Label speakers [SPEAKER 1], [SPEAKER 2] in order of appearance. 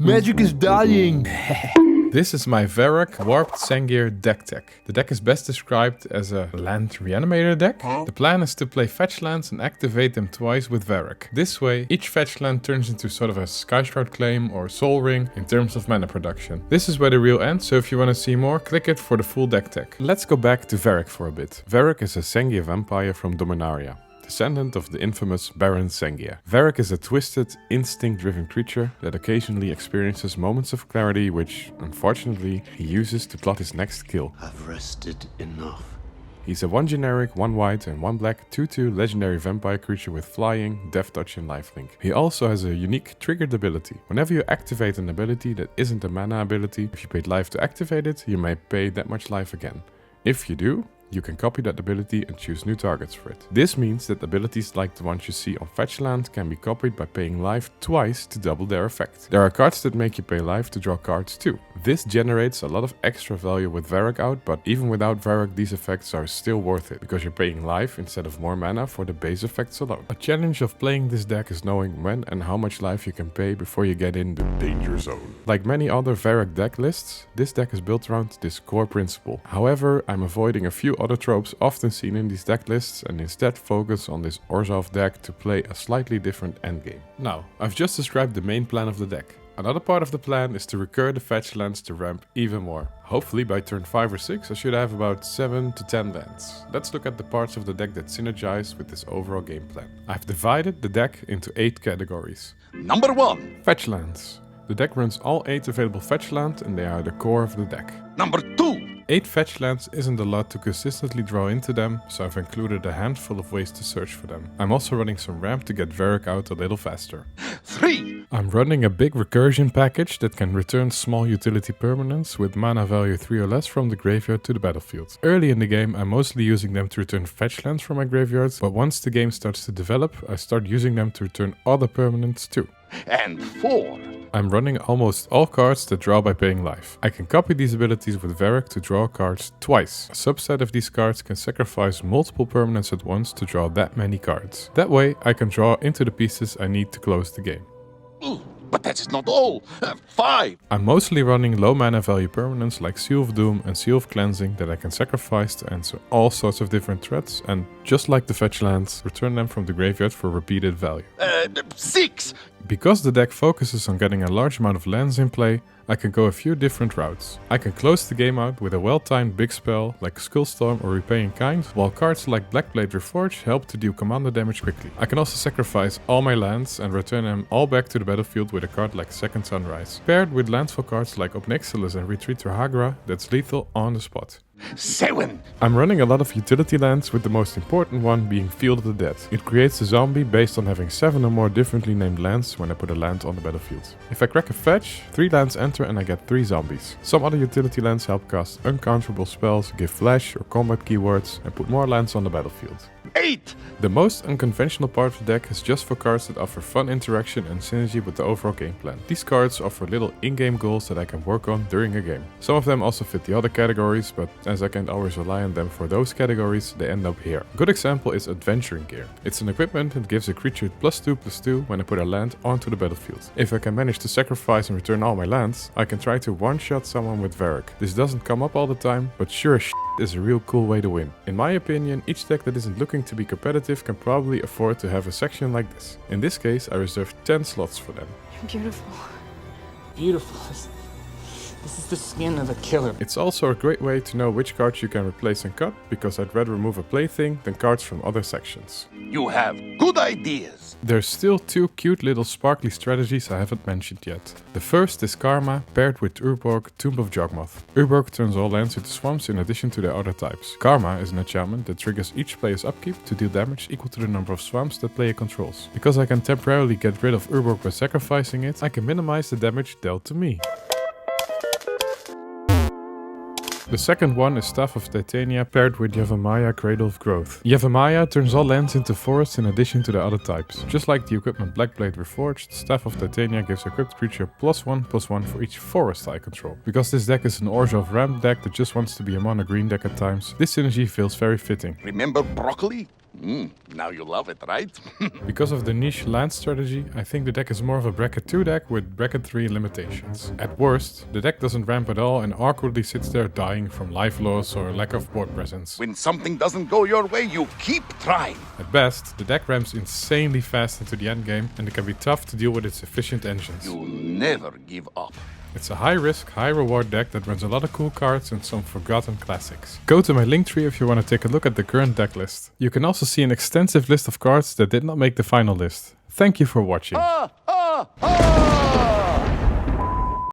[SPEAKER 1] Magic is dying!
[SPEAKER 2] This is my Verrak Warped Sengir deck tech. The deck is best described as a land reanimator deck. The plan is to play fetch lands and activate them twice with Verrak. This way, each fetch land turns into sort of a Sky Shroud Claim or Soul Ring in terms of mana production. This is where the reel ends, so if you want to see more, click it for the full deck tech. Let's go back to Verrak for a bit. Verrak is a Sengir vampire from Dominaria, descendant of the infamous Baron Sengir. Verrak is a twisted, instinct-driven creature that occasionally experiences moments of clarity which, unfortunately, he uses to plot his next kill.
[SPEAKER 1] I've rested enough.
[SPEAKER 2] He's a 1 generic, 1 white and 1 black 2/2 legendary vampire creature with flying, death touch and lifelink. He also has a unique triggered ability. Whenever you activate an ability that isn't a mana ability, if you paid life to activate it, you may pay that much life again. If you do, you can copy that ability and choose new targets for it. This means that abilities like the ones you see on fetch land can be copied by paying life twice to double their effect. There are cards that make you pay life to draw cards too. This generates a lot of extra value with Verrak out, but even without Verrak these effects are still worth it, because you're paying life instead of more mana for the base effects alone. A challenge of playing this deck is knowing when and how much life you can pay before you get in the danger zone. Like many other Verrak deck lists, this deck is built around this core principle. However, I'm avoiding a few other tropes often seen in these deck lists and instead focus on this Orzhov deck to play a slightly different endgame. Now, I've just described the main plan of the deck. Another part of the plan is to recur the fetch lands to ramp even more. Hopefully by turn 5 or 6 I should have about 7 to 10 lands. Let's look at the parts of the deck that synergize with this overall game plan. I've divided the deck into 8 categories.
[SPEAKER 1] Number 1.
[SPEAKER 2] Fetch lands. The deck runs all 8 available fetch lands and they are the core of the deck.
[SPEAKER 1] Number 2.
[SPEAKER 2] 8 fetch lands isn't a lot to consistently draw into them, so I've included a handful of ways to search for them. I'm also running some ramp to get Verrak out a little faster.
[SPEAKER 1] 3.
[SPEAKER 2] I'm running a big recursion package that can return small utility permanents with mana value 3 or less from the graveyard to the battlefield. Early in the game I'm mostly using them to return fetch lands from my graveyards, but once the game starts to develop I start using them to return other permanents too.
[SPEAKER 1] And 4.
[SPEAKER 2] I'm running almost all cards that draw by paying life. I can copy these abilities with Verrak to draw cards twice. A subset of these cards can sacrifice multiple permanents at once to draw that many cards. That way I can draw into the pieces I need to close the game.
[SPEAKER 1] But that's not all. 5.
[SPEAKER 2] I'm mostly running low mana value permanents like Seal of Doom and Seal of Cleansing that I can sacrifice to answer all sorts of different threats and, just like the fetch lands, return them from the graveyard for repeated value.
[SPEAKER 1] 6.
[SPEAKER 2] Because the deck focuses on getting a large amount of lands in play, I can go a few different routes. I can close the game out with a well-timed big spell like Skullstorm or Repay in Kind, while cards like Blackblade Reforged help to deal commander damage quickly. I can also sacrifice all my lands and return them all back to the battlefield with a card like Second Sunrise, paired with landfall cards like Obnixilis and Retreat to Hagra that's lethal on the spot.
[SPEAKER 1] 7.
[SPEAKER 2] I'm running a lot of utility lands, with the most important one being Field of the Dead. It creates a zombie based on having 7 or more differently named lands when I put a land on the battlefield. If I crack a fetch, 3 lands enter and I get 3 zombies. Some other utility lands help cast uncounterable spells, give flash or combat keywords, and put more lands on the battlefield.
[SPEAKER 1] 8.
[SPEAKER 2] The most unconventional part of the deck is just for cards that offer fun interaction and synergy with the overall game plan. These cards offer little in-game goals that I can work on during a game. Some of them also fit the other categories, but as I can't always rely on them for those categories, they end up here. A good example is Adventuring Gear. It's an equipment that gives a creature +2/+2 when I put a land onto the battlefield. If I can manage to sacrifice and return all my lands, I can try to one-shot someone with Verrak. This doesn't come up all the time, but sure as shit is a real cool way to win. In my opinion, each deck that isn't looking to be competitive can probably afford to have a section like this. In this case, I reserved 10 slots for them.
[SPEAKER 3] You're beautiful.
[SPEAKER 4] Beautiful. This is the skin of a killer.
[SPEAKER 2] It's also a great way to know which cards you can replace and cut, because I'd rather remove a plaything than cards from other sections.
[SPEAKER 1] You have good ideas.
[SPEAKER 2] There's still 2 cute little sparkly strategies I haven't mentioned yet. The first is Karma, paired with Urborg, Tomb of Jogmoth. Urborg turns all lands into swamps in addition to their other types. Karma is an enchantment that triggers each player's upkeep to deal damage equal to the number of swamps that player controls. Because I can temporarily get rid of Urborg by sacrificing it, I can minimize the damage dealt to me. The second one is Staff of Titania paired with Yavimaya, Cradle of Growth. Yavimaya turns all lands into forests in addition to the other types. Just like the equipment Blackblade Reforged, Staff of Titania gives equipped creature +1/+1 for each forest I control. Because this deck is an Orzhov ramp deck that just wants to be a mono green deck at times, this synergy feels very fitting.
[SPEAKER 1] Remember broccoli? Now you love it, right?
[SPEAKER 2] Because of the niche land strategy, I think the deck is more of a bracket 2 deck with bracket 3 limitations. At worst, the deck doesn't ramp at all and awkwardly sits there dying from life loss or lack of board presence.
[SPEAKER 1] When something doesn't go your way, you keep trying.
[SPEAKER 2] At best, the deck ramps insanely fast into the endgame and it can be tough to deal with its efficient engines.
[SPEAKER 1] You never give up.
[SPEAKER 2] It's a high risk, high reward deck that runs a lot of cool cards and some forgotten classics. Go to my link tree if you want to take a look at the current deck list. You can also see an extensive list of cards that did not make the final list. Thank you for watching.
[SPEAKER 1] Ah!